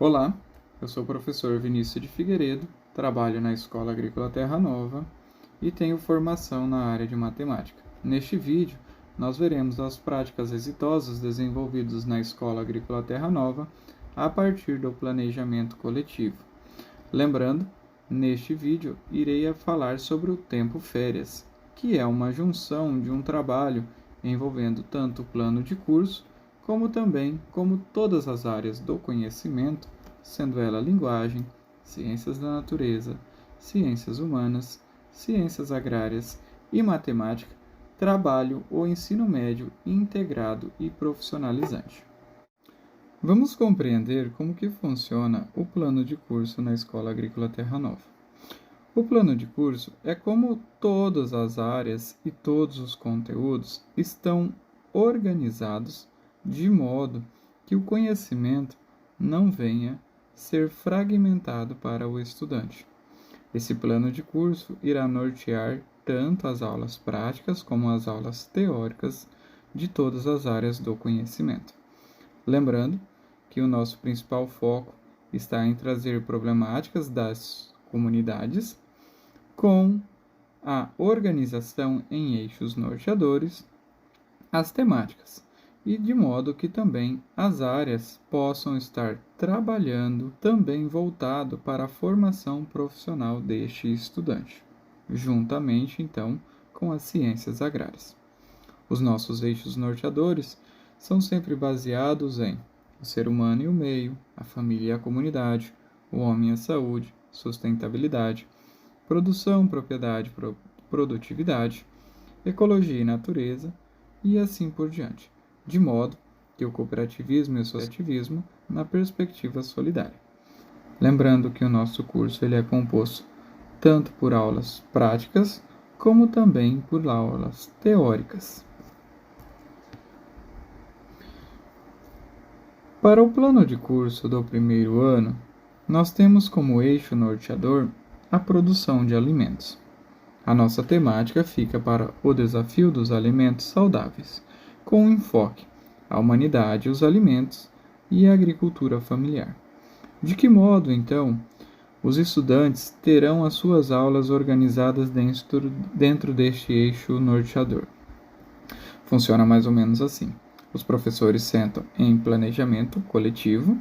Olá, eu sou o professor Vinícius de Figueiredo, trabalho na Escola Agrícola Terra Nova e tenho formação na área de matemática. Neste vídeo, nós veremos as práticas exitosas desenvolvidas na Escola Agrícola Terra Nova a partir do planejamento coletivo. Lembrando, neste vídeo irei falar sobre o tempo férias, que é uma junção de um trabalho envolvendo tanto o plano de curso como todas as áreas do conhecimento, sendo ela linguagem, ciências da natureza, ciências humanas, ciências agrárias e matemática, trabalho ou ensino médio integrado e profissionalizante. Vamos compreender como que funciona o plano de curso na Escola Agrícola Terra Nova. O plano de curso é como todas as áreas e todos os conteúdos estão organizados de modo que o conhecimento não venha ser fragmentado para o estudante. Esse plano de curso irá nortear tanto as aulas práticas como as aulas teóricas de todas as áreas do conhecimento. Lembrando que o nosso principal foco está em trazer problemáticas das comunidades com a organização em eixos norteadores, as temáticas, e de modo que também as áreas possam estar trabalhando também voltado para a formação profissional deste estudante, juntamente então com as ciências agrárias. Os nossos eixos norteadores são sempre baseados em o ser humano e o meio, a família e a comunidade, o homem e a saúde, sustentabilidade, produção, propriedade, produtividade, ecologia e natureza, e assim por diante, de modo que o cooperativismo e o associativismo na perspectiva solidária. Lembrando que o nosso curso ele é composto tanto por aulas práticas, como também por aulas teóricas. Para o plano de curso do primeiro ano, nós temos como eixo norteador a produção de alimentos. A nossa temática fica para o desafio dos alimentos saudáveis, com um enfoque à humanidade, os alimentos e a agricultura familiar. De que modo, então, os estudantes terão as suas aulas organizadas dentro deste eixo norteador? Funciona mais ou menos assim. Os professores sentam em planejamento coletivo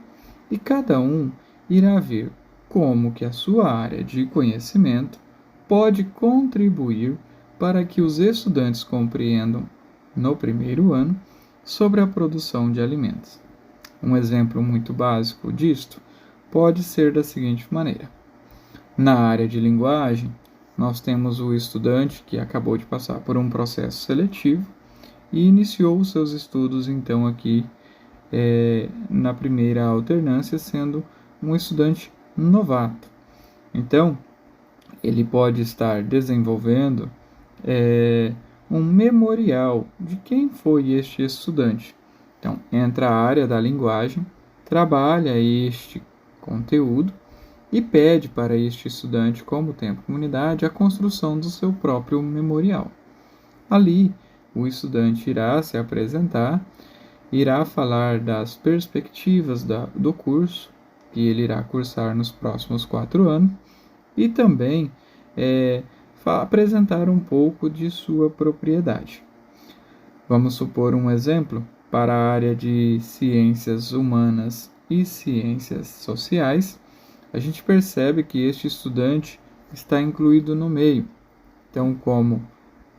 e cada um irá ver como que a sua área de conhecimento pode contribuir para que os estudantes compreendam, no primeiro ano, sobre a produção de alimentos. Um exemplo muito básico disto pode ser da seguinte maneira. Na área de linguagem, nós temos o estudante que acabou de passar por um processo seletivo e iniciou os seus estudos, então, aqui na primeira alternância, sendo um estudante novato. Então, ele pode estar desenvolvendo um memorial de quem foi este estudante. Então, entra a área da linguagem, trabalha este conteúdo e pede para este estudante, como tempo comunidade, a construção do seu próprio memorial. Ali, o estudante irá se apresentar, irá falar das perspectivas do curso que ele irá cursar nos próximos 4 anos e também apresentar um pouco de sua propriedade. Vamos supor um exemplo para a área de ciências humanas e ciências sociais. A gente percebe que este estudante está incluído no meio. Então, como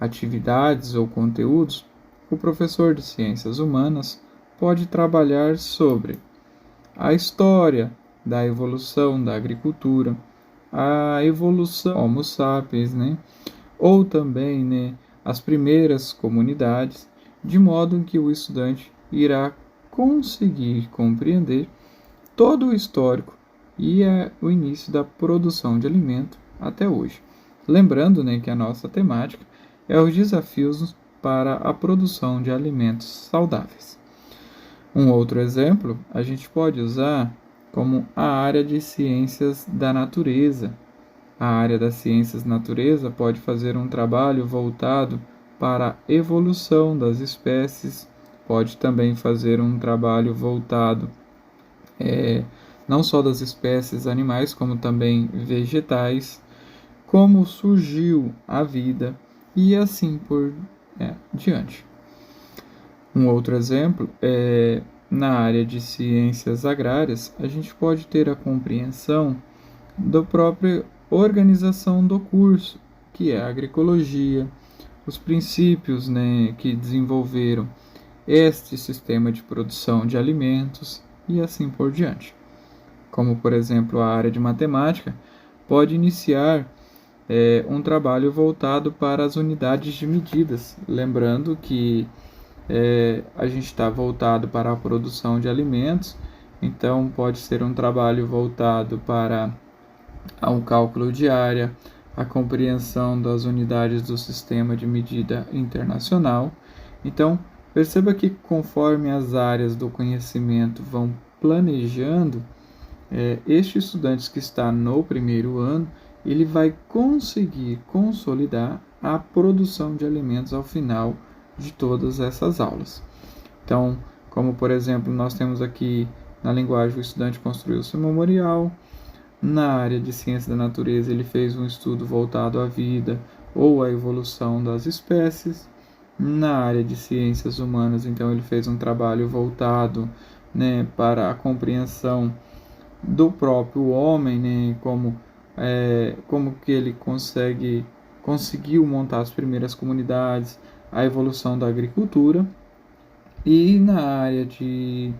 atividades ou conteúdos, o professor de ciências humanas pode trabalhar sobre a história da evolução da agricultura, a evolução Homo sapiens, ou também as primeiras comunidades, de modo que o estudante irá conseguir compreender todo o histórico e o início da produção de alimento até hoje. Lembrando que a nossa temática é os desafios para a produção de alimentos saudáveis. Um outro exemplo a gente pode usar como a área de ciências da natureza. A área das ciências da natureza pode fazer um trabalho voltado para a evolução das espécies, pode também fazer um trabalho voltado não só das espécies animais, como também vegetais, como surgiu a vida e assim por diante. Um outro exemplo é na área de ciências agrárias, a gente pode ter a compreensão da própria organização do curso, que é a agroecologia, os princípios, que desenvolveram este sistema de produção de alimentos e assim por diante. Como, por exemplo, a área de matemática pode iniciar um trabalho voltado para as unidades de medidas, lembrando que a gente está voltado para a produção de alimentos, então pode ser um trabalho voltado para o cálculo de área, a compreensão das unidades do sistema de medida internacional. Então, perceba que conforme as áreas do conhecimento vão planejando, este estudante que está no primeiro ano, ele vai conseguir consolidar a produção de alimentos ao final de todas essas aulas. Então, como por exemplo, nós temos aqui na linguagem o estudante construiu seu memorial, na área de ciência da natureza ele fez um estudo voltado à vida ou à evolução das espécies, na área de ciências humanas, então ele fez um trabalho voltado para a compreensão do próprio homem, como que ele conseguiu montar as primeiras comunidades, a evolução da agricultura, e na área de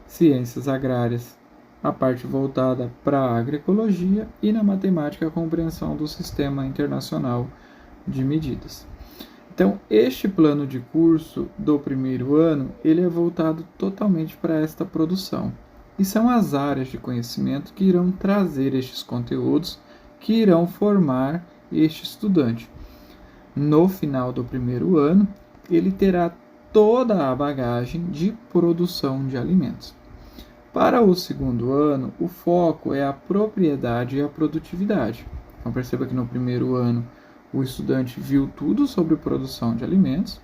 ciências agrárias, a parte voltada para a agroecologia, e na matemática a compreensão do sistema internacional de medidas. Então, este plano de curso do primeiro ano, ele é voltado totalmente para esta produção. E são as áreas de conhecimento que irão trazer estes conteúdos, que irão formar este estudante. No final do primeiro ano, ele terá toda a bagagem de produção de alimentos. Para o segundo ano, o foco é a propriedade e a produtividade. Então, perceba que no primeiro ano, o estudante viu tudo sobre produção de alimentos,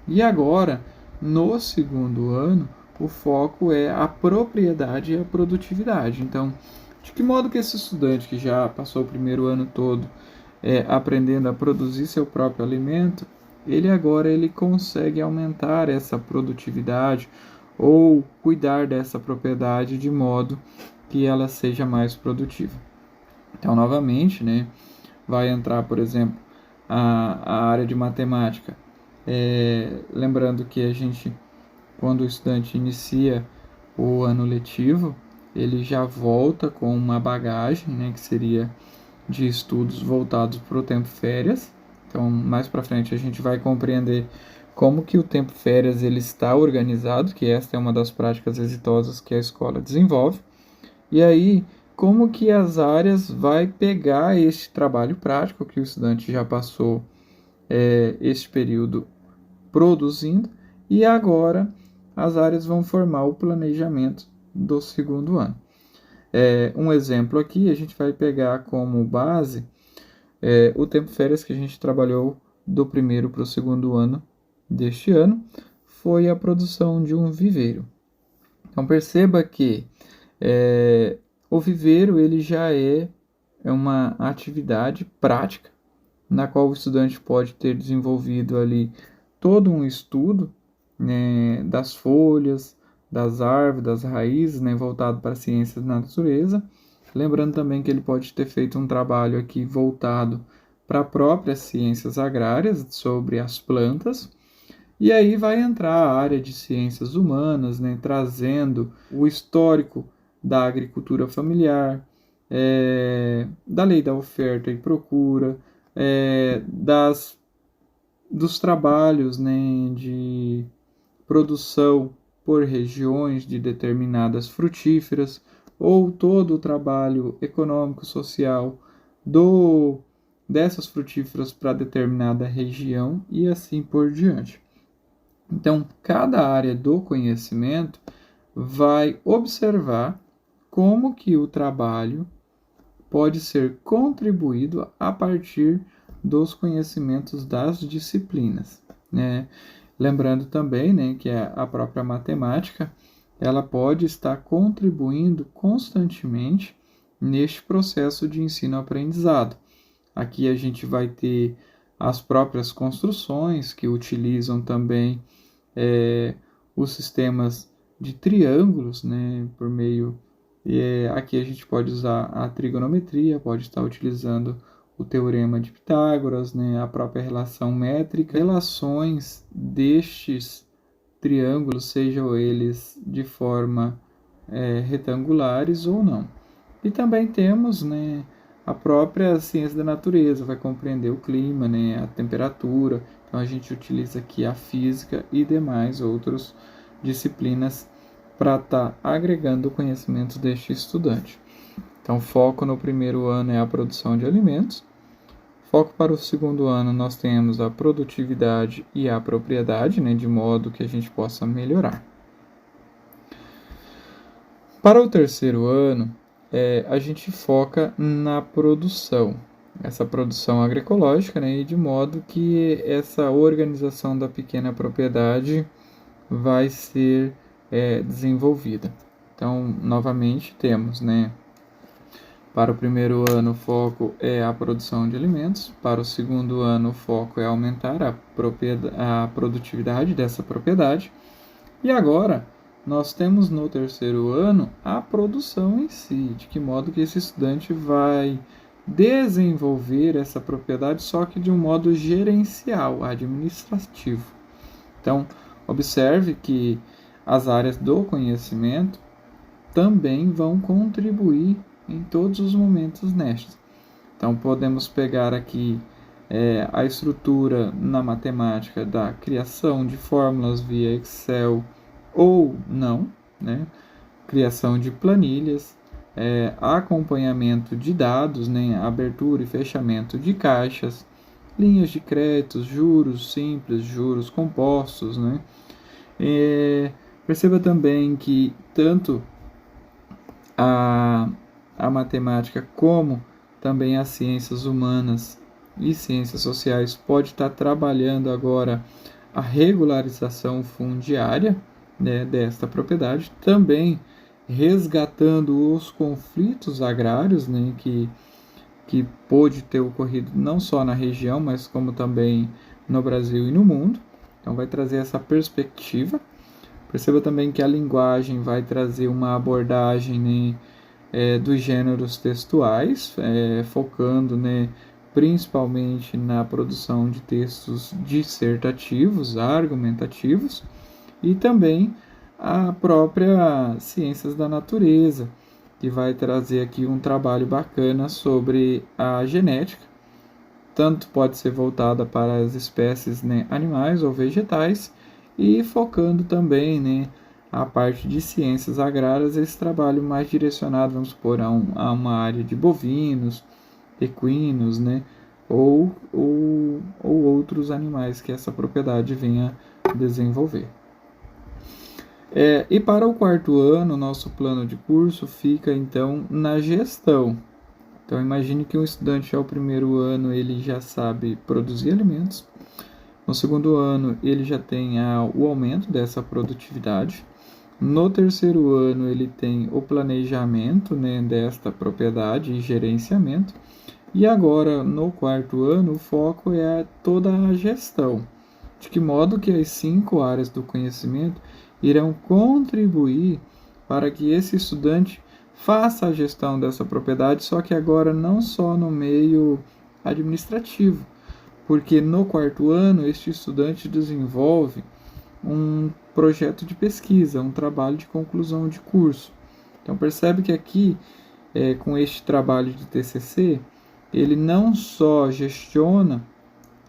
e agora, no segundo ano, o foco é a propriedade e a produtividade. Então, de que modo que esse estudante que já passou o primeiro ano todo aprendendo a produzir seu próprio alimento, ele agora consegue aumentar essa produtividade ou cuidar dessa propriedade de modo que ela seja mais produtiva. Então, novamente, vai entrar, por exemplo, a área de matemática. Lembrando que a gente, quando o estudante inicia o ano letivo, ele já volta com uma bagagem, que seria de estudos voltados para o tempo férias. Então, mais para frente a gente vai compreender como que o tempo férias ele está organizado, que esta é uma das práticas exitosas que a escola desenvolve. E aí, como que as áreas vai pegar este trabalho prático que o estudante já passou este período produzindo, e agora as áreas vão formar o planejamento do segundo ano. Um exemplo aqui, a gente vai pegar como base o tempo férias que a gente trabalhou do primeiro para o segundo ano deste ano, foi a produção de um viveiro. Então perceba que o viveiro ele já é uma atividade prática, na qual o estudante pode ter desenvolvido ali todo um estudo das folhas, das árvores, das raízes, voltado para ciências da natureza. Lembrando também que ele pode ter feito um trabalho aqui voltado para próprias ciências agrárias, sobre as plantas. E aí vai entrar a área de ciências humanas, trazendo o histórico da agricultura familiar, da lei da oferta e procura, dos trabalhos de produção por regiões de determinadas frutíferas, ou todo o trabalho econômico, social dessas frutíferas para determinada região e assim por diante. Então, cada área do conhecimento vai observar como que o trabalho pode ser contribuído a partir dos conhecimentos das disciplinas, Lembrando também que a própria matemática ela pode estar contribuindo constantemente neste processo de ensino-aprendizado. Aqui a gente vai ter as próprias construções que utilizam também os sistemas de triângulos, né, por meio. Aqui a gente pode usar a trigonometria, pode estar utilizando o teorema de Pitágoras, né, a própria relação métrica, relações destes triângulos, sejam eles de forma retangulares ou não. E também temos, né, a própria ciência da natureza, vai compreender o clima, né, a temperatura. Então a gente utiliza aqui a física e demais outras disciplinas para estar agregando o conhecimento deste estudante. Então, foco no primeiro ano é a produção de alimentos. Foco para o segundo ano, nós temos a produtividade e a propriedade, né, de modo que a gente possa melhorar. Para o terceiro ano, a gente foca na produção, essa produção agroecológica, né, e de modo que essa organização da pequena propriedade vai ser desenvolvida. Então, novamente, temos, né, para o primeiro ano, o foco é a produção de alimentos. Para o segundo ano, o foco é aumentar a produtividade dessa propriedade. E agora, nós temos no terceiro ano a produção em si, de que modo que esse estudante vai desenvolver essa propriedade, só que de um modo gerencial, administrativo. Então, observe que as áreas do conhecimento também vão contribuir em todos os momentos nestes. Então, podemos pegar aqui a estrutura na matemática da criação de fórmulas via Excel ou não, né? Criação de planilhas, acompanhamento de dados, né? Abertura e fechamento de caixas, linhas de créditos, juros simples, juros compostos, né? Perceba também que tanto a matemática como também as ciências humanas e ciências sociais pode estar trabalhando agora a regularização fundiária, né, desta propriedade, também resgatando os conflitos agrários, né, que pôde ter ocorrido não só na região, mas como também no Brasil e no mundo. Então vai trazer essa perspectiva. Perceba também que a linguagem vai trazer uma abordagem, né, dos gêneros textuais, focando, né, principalmente na produção de textos dissertativos, argumentativos, e também a própria ciências da natureza, que vai trazer aqui um trabalho bacana sobre a genética, tanto pode ser voltada para as espécies, né, animais ou vegetais, e focando também, né, a parte de ciências agrárias, esse trabalho mais direcionado, vamos supor, a uma área de bovinos, equinos, né, ou outros animais que essa propriedade venha desenvolver. E para o quarto ano, nosso plano de curso fica então na gestão. Então imagine que um estudante ao primeiro ano ele já sabe produzir alimentos. No segundo ano ele já tem o aumento dessa produtividade. No terceiro ano ele tem o planejamento, né, desta propriedade e gerenciamento. E agora no quarto ano o foco é toda a gestão. De que modo que as 5 áreas do conhecimento irão contribuir para que esse estudante faça a gestão dessa propriedade, só que agora não só no meio administrativo, porque no quarto ano este estudante desenvolve um projeto de pesquisa, um trabalho de conclusão de curso. Então percebe que aqui, com este trabalho de TCC, ele não só gestiona,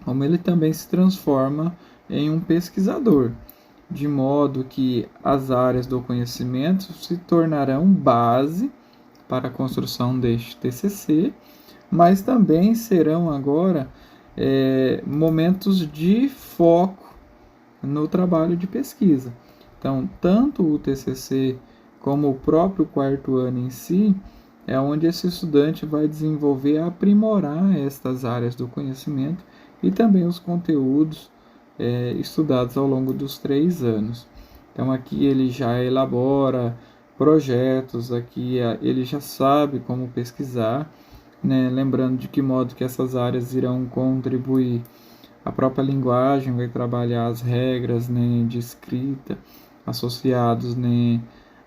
como ele também se transforma em um pesquisador, de modo que as áreas do conhecimento se tornarão base para a construção deste TCC, mas também serão agora momentos de foco no trabalho de pesquisa. Então, tanto o TCC como o próprio quarto ano em si, é onde esse estudante vai desenvolver e aprimorar estas áreas do conhecimento e também os conteúdos estudados ao longo dos 3 anos. Então aqui ele já elabora projetos, aqui ele já sabe como pesquisar, né? Lembrando de que modo que essas áreas irão contribuir. A própria linguagem vai trabalhar as regras, né, de escrita associados, né,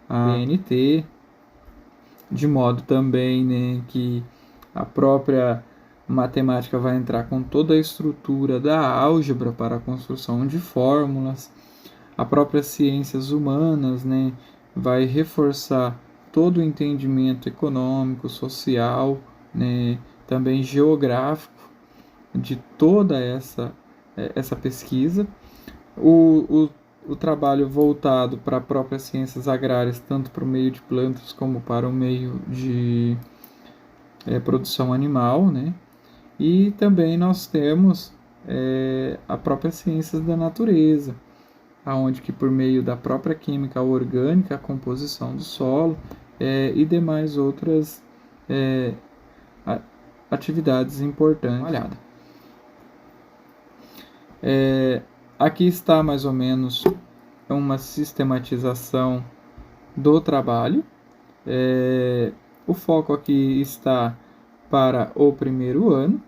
a NT, de modo também, né, que a própria matemática vai entrar com toda a estrutura da álgebra para a construção de fórmulas. A própria ciências humanas, né, vai reforçar todo o entendimento econômico, social, né, também geográfico de toda essa pesquisa. O trabalho voltado para as próprias ciências agrárias, tanto para o meio de plantas como para o meio de produção animal, né? E também nós temos a própria ciências da natureza, aonde que por meio da própria química orgânica, a composição do solo e demais outras atividades importantes. Olhada. Aqui está mais ou menos uma sistematização do trabalho. O foco aqui está para o primeiro ano.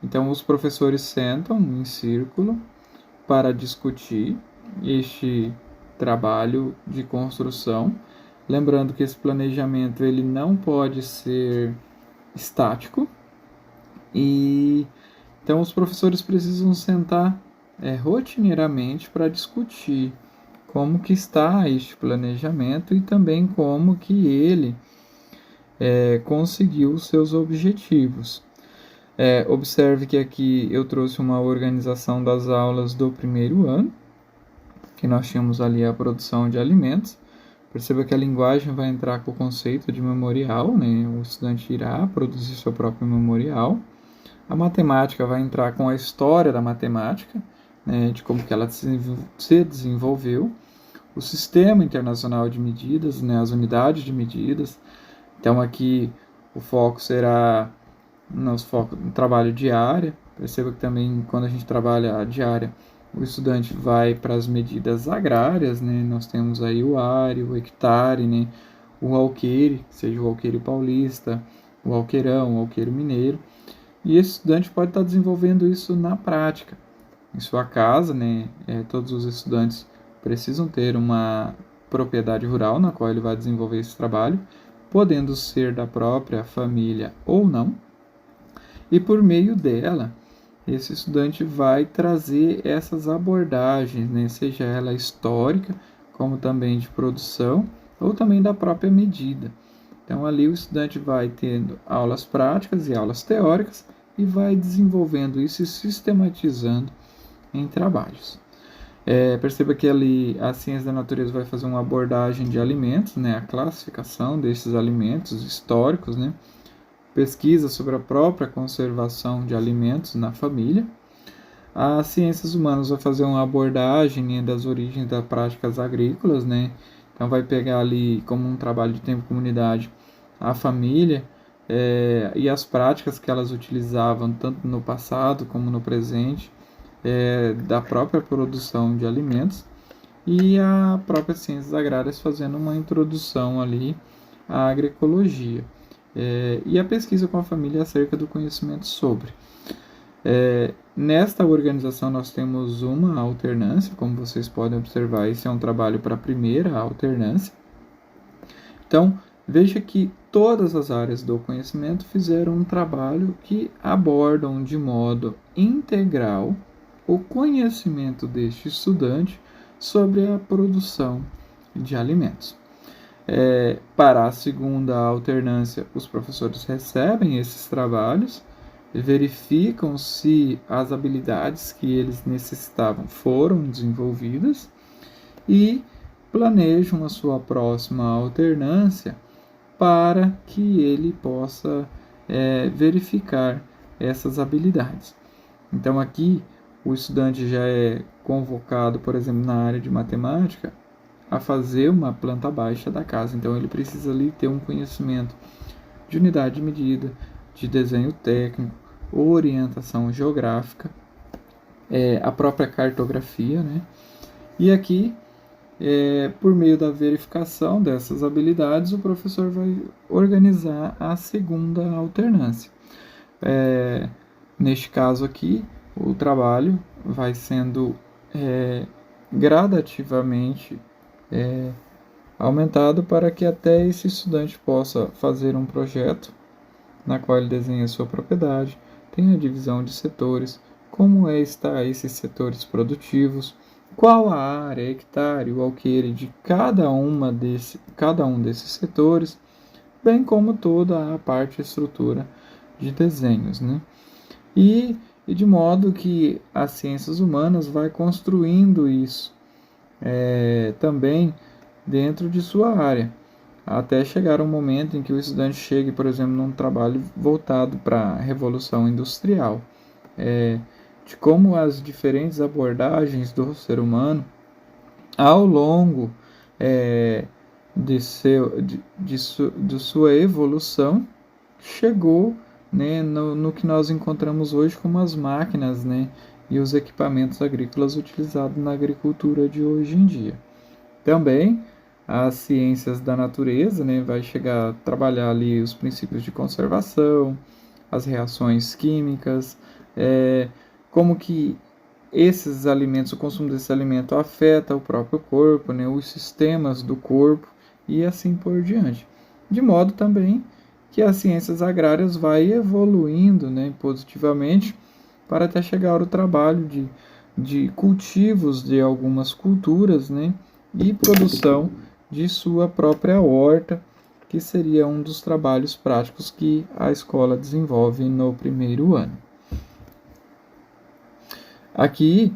Então, os professores sentam em círculo para discutir este trabalho de construção. Lembrando que esse planejamento ele não pode ser estático. E então, os professores precisam sentar rotineiramente para discutir como que está este planejamento e também como que ele conseguiu os seus objetivos. Observe que aqui eu trouxe uma organização das aulas do primeiro ano, que nós tínhamos ali a produção de alimentos. Perceba que a linguagem vai entrar com o conceito de memorial, né? O estudante irá produzir seu próprio memorial. A matemática vai entrar com a história da matemática, né? De como que ela se desenvolveu. O sistema internacional de medidas, né? As unidades de medidas. Então aqui o foco será no trabalho de área. Perceba que também quando a gente trabalha a diária, o estudante vai para as medidas agrárias, né? Nós temos aí o are, o hectare, né? O alqueire, seja o alqueire paulista, o alqueirão, o alqueiro mineiro. E esse estudante pode estar desenvolvendo isso na prática, em sua casa, né? Todos os estudantes precisam ter uma propriedade rural na qual ele vai desenvolver esse trabalho, podendo ser da própria família ou não. E por meio dela, esse estudante vai trazer essas abordagens, né? Seja ela histórica, como também de produção, ou também da própria medida. Então, ali o estudante vai tendo aulas práticas e aulas teóricas e vai desenvolvendo isso e sistematizando em trabalhos. Perceba que ali a ciência da natureza vai fazer uma abordagem de alimentos, né? A classificação desses alimentos históricos, né? Pesquisa sobre a própria conservação de alimentos na família. As ciências humanas vai fazer uma abordagem, né, das origens das práticas agrícolas, né? Então vai pegar ali como um trabalho de tempo comunidade a família e as práticas que elas utilizavam tanto no passado como no presente da própria produção de alimentos, e a própria ciências agrárias fazendo uma introdução ali à agroecologia. E a pesquisa com a família acerca do conhecimento sobre. Nesta organização nós temos uma alternância, como vocês podem observar, esse é um trabalho para a primeira alternância. Então, veja que todas as áreas do conhecimento fizeram um trabalho que abordam de modo integral o conhecimento deste estudante sobre a produção de alimentos. Para a segunda alternância, os professores recebem esses trabalhos, verificam se as habilidades que eles necessitavam foram desenvolvidas e planejam a sua próxima alternância para que ele possa verificar essas habilidades. Então aqui o estudante já é convocado, por exemplo, na área de matemática, a fazer uma planta baixa da casa. Então ele precisa ali ter um conhecimento de unidade de medida, de desenho técnico, orientação geográfica, a própria cartografia, né? E aqui por meio da verificação dessas habilidades, o professor vai organizar a segunda alternância. Neste caso aqui, o trabalho vai sendo gradativamente aumentado para que até esse estudante possa fazer um projeto na qual ele desenha sua propriedade, tem a divisão de setores, como está esses setores produtivos, qual a área, hectare, o alqueire de cada um desses setores, bem como toda a parte estrutura de desenhos, né? E de modo que as ciências humanas vai construindo isso também dentro de sua área, até chegar um momento em que o estudante chegue, por exemplo, num trabalho voltado para a Revolução Industrial, de como as diferentes abordagens do ser humano, ao longo de sua evolução, chegou, né, no que nós encontramos hoje como as máquinas, né, e os equipamentos agrícolas utilizados na agricultura de hoje em dia. Também as ciências da natureza, né, vai chegar a trabalhar ali os princípios de conservação, as reações químicas, como que esses alimentos, o consumo desse alimento afeta o próprio corpo, né, os sistemas do corpo e assim por diante. De modo também que as ciências agrárias vai evoluindo, né, positivamente para até chegar ao trabalho de cultivos de algumas culturas, né, e produção de sua própria horta, que seria um dos trabalhos práticos que a escola desenvolve no primeiro ano. Aqui,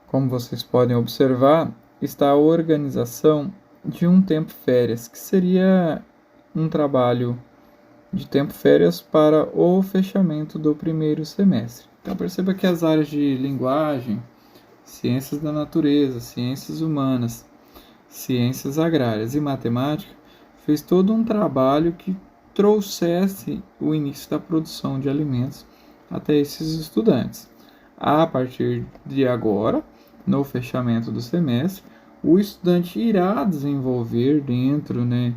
como vocês podem observar, está a organização de um tempo férias, que seria um trabalho de tempo férias para o fechamento do primeiro semestre. Então perceba que as áreas de linguagem, ciências da natureza, ciências humanas, ciências agrárias e matemática fez todo um trabalho que trouxesse o início da produção de alimentos até esses estudantes. A partir de agora, no fechamento do semestre, o estudante irá desenvolver dentro, né,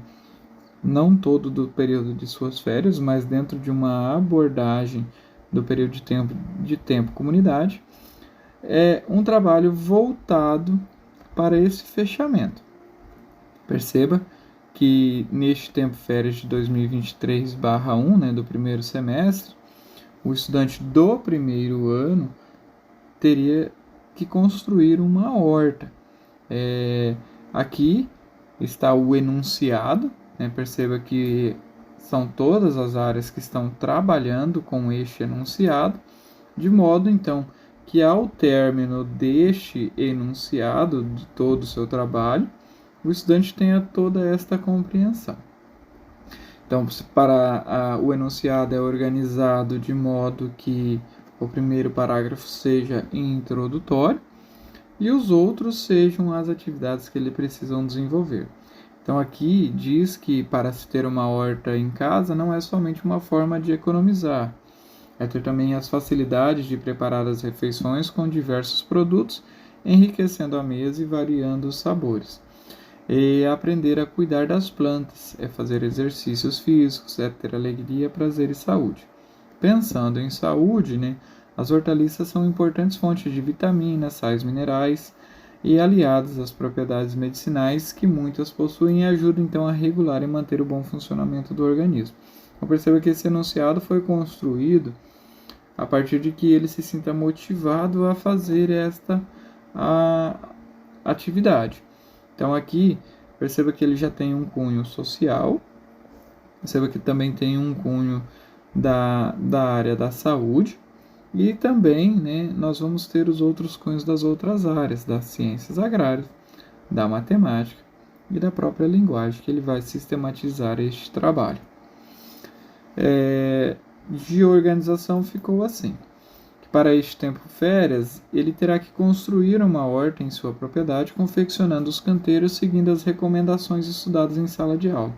não todo do período de suas férias, mas dentro de uma abordagem do período de tempo comunidade, um trabalho voltado para esse fechamento. Perceba que neste tempo férias de 2023/1, né, do primeiro semestre, o estudante do primeiro ano teria que construir uma horta. Aqui está o enunciado, né, perceba que são todas as áreas que estão trabalhando com este enunciado, de modo então que ao término deste enunciado de todo o seu trabalho, o estudante tenha toda esta compreensão. Então, o enunciado é organizado de modo que o primeiro parágrafo seja introdutório e os outros sejam as atividades que ele precisa desenvolver. Então, aqui diz que para se ter uma horta em casa não é somente uma forma de economizar, é ter também as facilidades de preparar as refeições com diversos produtos, enriquecendo a mesa e variando os sabores. É aprender a cuidar das plantas, é fazer exercícios físicos, é ter alegria, prazer e saúde. Pensando em saúde, né, as hortaliças são importantes fontes de vitaminas, sais minerais e aliadas às propriedades medicinais que muitas possuem e ajudam então a regular e manter o bom funcionamento do organismo. Então perceba que esse enunciado foi construído a partir de que ele se sinta motivado a fazer esta atividade. Então aqui, perceba que ele já tem um cunho social, perceba que também tem um cunho da área da saúde, e também, né, nós vamos ter os outros cunhos das outras áreas, das ciências agrárias, da matemática e da própria linguagem, que ele vai sistematizar este trabalho. De organização ficou assim. Para este tempo férias, ele terá que construir uma horta em sua propriedade, confeccionando os canteiros seguindo as recomendações estudadas em sala de aula.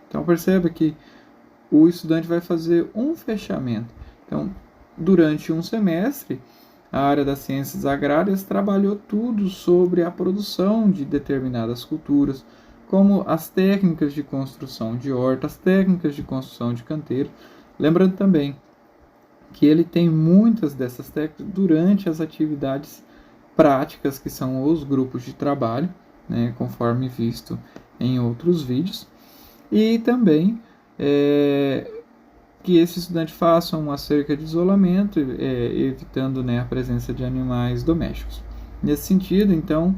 Então perceba que o estudante vai fazer um fechamento. Então, durante um semestre, A área das ciências agrárias trabalhou tudo sobre a produção de determinadas culturas, como as técnicas de construção de hortas, técnicas de construção de canteiro. Lembrando também que ele tem muitas dessas técnicas durante as atividades práticas, que são os grupos de trabalho, né, conforme visto em outros vídeos. E também que esse estudante faça uma cerca de isolamento, evitando, né, a presença de animais domésticos. Nesse sentido, então,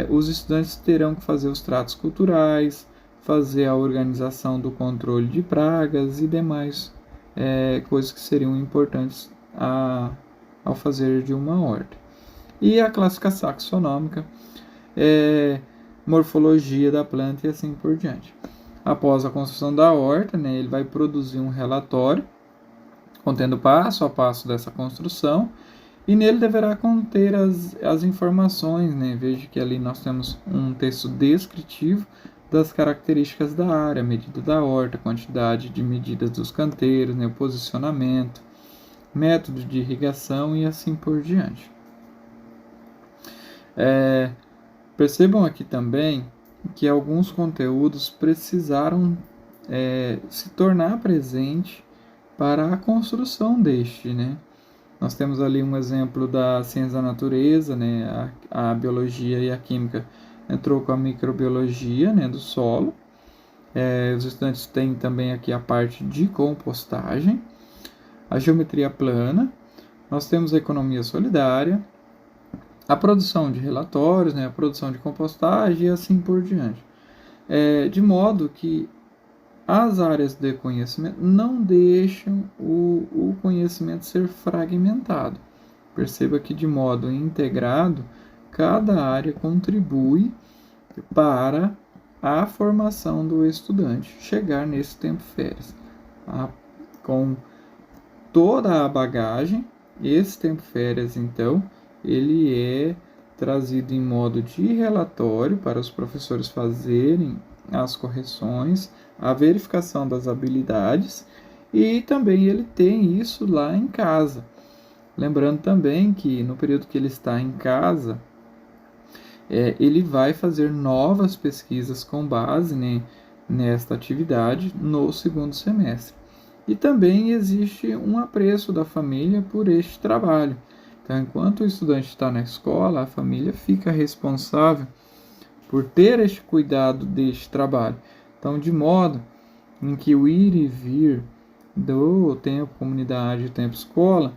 os estudantes terão que fazer os tratos culturais, fazer a organização do controle de pragas e demais coisas que seriam importantes ao fazer de uma horta. E a classificação taxonômica, morfologia da planta e assim por diante. Após a construção da horta, né, ele vai produzir um relatório contendo passo a passo dessa construção, e nele deverá conter as informações, né? Veja que ali nós temos um texto descritivo das características da área, medida da horta, quantidade de medidas dos canteiros, né, o posicionamento, método de irrigação e assim por diante. Percebam aqui também que alguns conteúdos precisaram se tornar presente para a construção deste, né? Nós temos ali um exemplo da ciência da natureza, né? A biologia e a química entrou com a microbiologia, né, do solo. Os estudantes têm também aqui a parte de compostagem, a geometria plana. Nós temos a economia solidária, a produção de relatórios, né, a produção de compostagem e assim por diante. De modo que as áreas de conhecimento não deixam o conhecimento ser fragmentado. Perceba que, de modo integrado, cada área contribui para a formação do estudante chegar nesse tempo férias. Com toda a bagagem, esse tempo férias, então, ele é trazido em modo de relatório para os professores fazerem as correções, a verificação das habilidades, e também ele tem isso lá em casa. Lembrando também que no período que ele está em casa, ele vai fazer novas pesquisas com base, né, nesta atividade no segundo semestre. E também existe um apreço da família por este trabalho. Então, enquanto o estudante está na escola, a família fica responsável por ter este cuidado deste trabalho. Então, de modo em que o ir e vir do tempo comunidade e tempo escola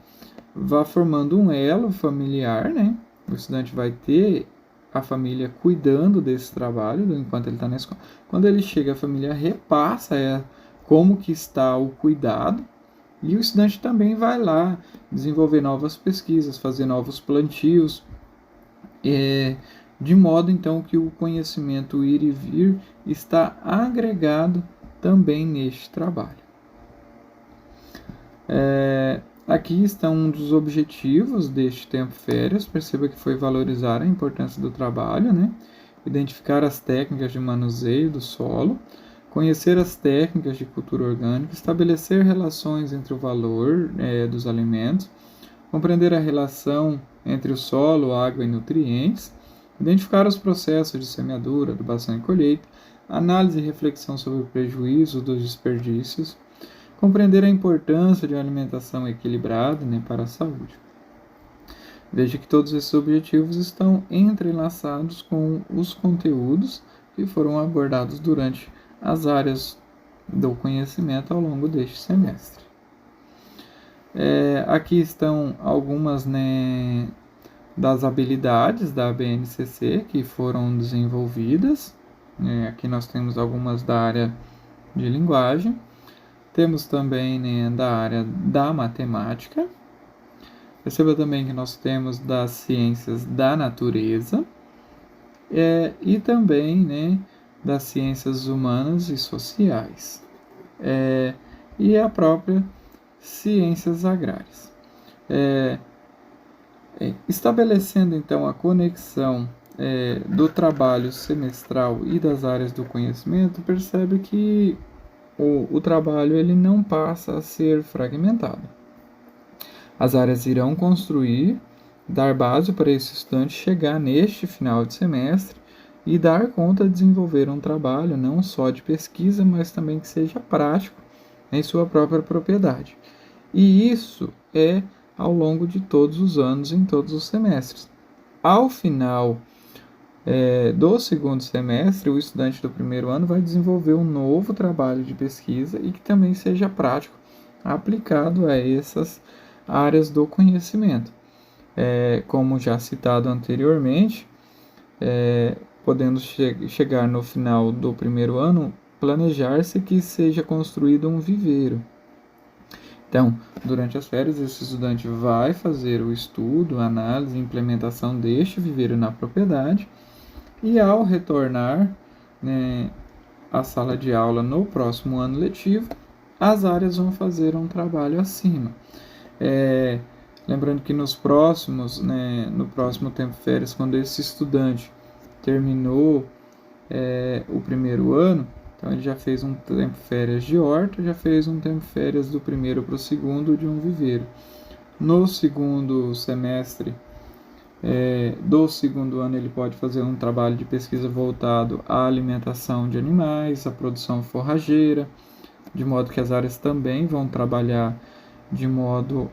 vá formando um elo familiar, né? O estudante vai ter a família cuidando desse trabalho enquanto ele está na escola. Quando ele chega, a família repassa como que está o cuidado, e o estudante também vai lá desenvolver novas pesquisas, fazer novos plantios, de modo então que o conhecimento ir e vir está agregado também neste trabalho. Aqui está um dos objetivos deste tempo férias. Perceba que foi valorizar a importância do trabalho, né? Identificar as técnicas de manuseio do solo, conhecer as técnicas de cultura orgânica, estabelecer relações entre o valor dos alimentos, compreender a relação entre o solo, água e nutrientes, identificar os processos de semeadura, adubação e colheita, análise e reflexão sobre o prejuízo dos desperdícios, compreender a importância de uma alimentação equilibrada, né, para a saúde. Veja que todos esses objetivos estão entrelaçados com os conteúdos que foram abordados durante as áreas do conhecimento ao longo deste semestre. Aqui estão algumas, né, das habilidades da BNCC que foram desenvolvidas. Aqui nós temos algumas da área de linguagem. Temos também, né, da área da matemática. Perceba também que nós temos das ciências da natureza e também, né, das ciências humanas e sociais, e a própria ciências agrárias. Estabelecendo então a conexão do trabalho semestral e das áreas do conhecimento, percebe que o trabalho ele não passa a ser fragmentado. As áreas irão construir dar base para esse estudante chegar neste final de semestre e dar conta de desenvolver um trabalho não só de pesquisa, mas também que seja prático em sua própria propriedade. E isso é ao longo de todos os anos, em todos os semestres. Ao final do segundo semestre, o estudante do primeiro ano vai desenvolver um novo trabalho de pesquisa e que também seja prático, aplicado a essas áreas do conhecimento. Como já citado anteriormente, podendo chegar no final do primeiro ano, planejar-se que seja construído um viveiro. Então, durante as férias, esse estudante vai fazer o estudo, análise e implementação deste viveiro na propriedade e, ao retornar à sala de aula no próximo ano letivo, as áreas vão fazer um trabalho acima. Lembrando que no próximo tempo de férias, quando esse estudante terminou o primeiro ano, então ele já fez um tempo de férias de horta, já fez um tempo de férias do primeiro para o segundo de um viveiro. No segundo semestre do segundo ano, ele pode fazer um trabalho de pesquisa voltado à alimentação de animais, à produção forrageira, de modo que as áreas também vão trabalhar de modo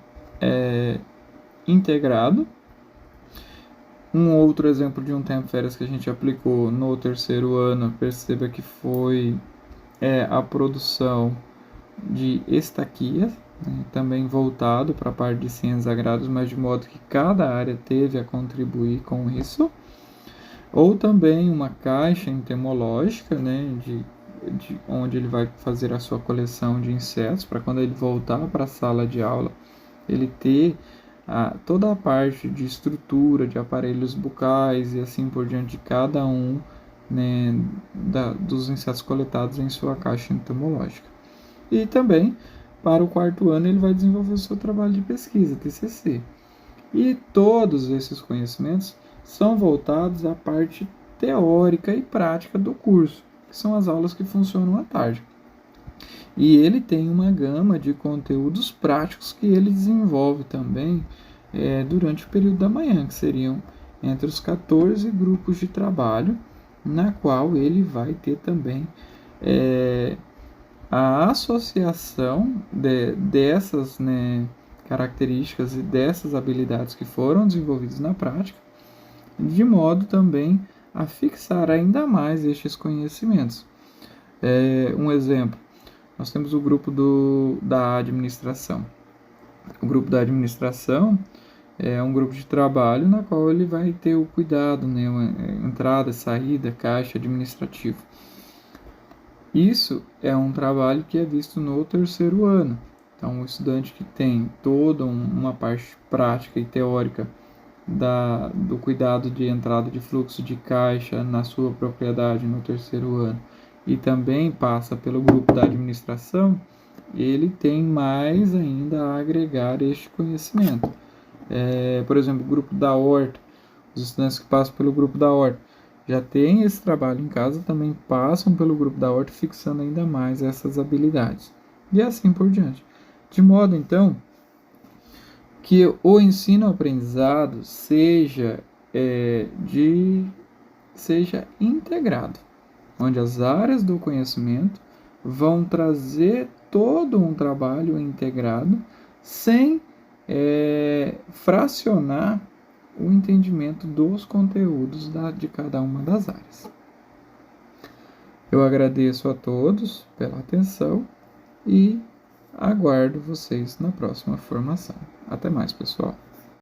integrado. Um outro exemplo de um tempo de férias que a gente aplicou no terceiro ano, perceba que foi a produção de estaquias, também voltado para a parte de ciências agrárias, mas de modo que cada área teve a contribuir com isso. Ou também uma caixa entomológica, onde ele vai fazer a sua coleção de insetos, para quando ele voltar para a sala de aula, ele ter toda a parte de estrutura, de aparelhos bucais e assim por diante de cada um dos insetos coletados em sua caixa entomológica. E também, para o quarto ano, ele vai desenvolver o seu trabalho de pesquisa, TCC. E todos esses conhecimentos são voltados à parte teórica e prática do curso, que são as aulas que funcionam à tarde. E ele tem uma gama de conteúdos práticos que ele desenvolve também durante o período da manhã, que seriam entre os 14 grupos de trabalho, na qual ele vai ter também a associação dessas características e dessas habilidades que foram desenvolvidas na prática, de modo também a fixar ainda mais estes conhecimentos. Um exemplo, nós temos o grupo da administração. O grupo da administração é um grupo de trabalho na qual ele vai ter o cuidado, entrada, saída, caixa administrativo. Isso é um trabalho que é visto no terceiro ano. Então, o estudante que tem toda uma parte prática e teórica do cuidado de entrada de fluxo de caixa na sua propriedade no terceiro ano e também passa pelo grupo da administração, ele tem mais ainda a agregar este conhecimento. Por exemplo, o grupo da horta, os estudantes que passam pelo grupo da horta já têm esse trabalho em casa, também passam pelo grupo da horta, fixando ainda mais essas habilidades. E assim por diante. De modo, então, que o ensino-aprendizado seja integrado, onde as áreas do conhecimento vão trazer todo um trabalho integrado, sem fracionar o entendimento dos conteúdos de cada uma das áreas. Eu agradeço a todos pela atenção e aguardo vocês na próxima formação. Até mais, pessoal!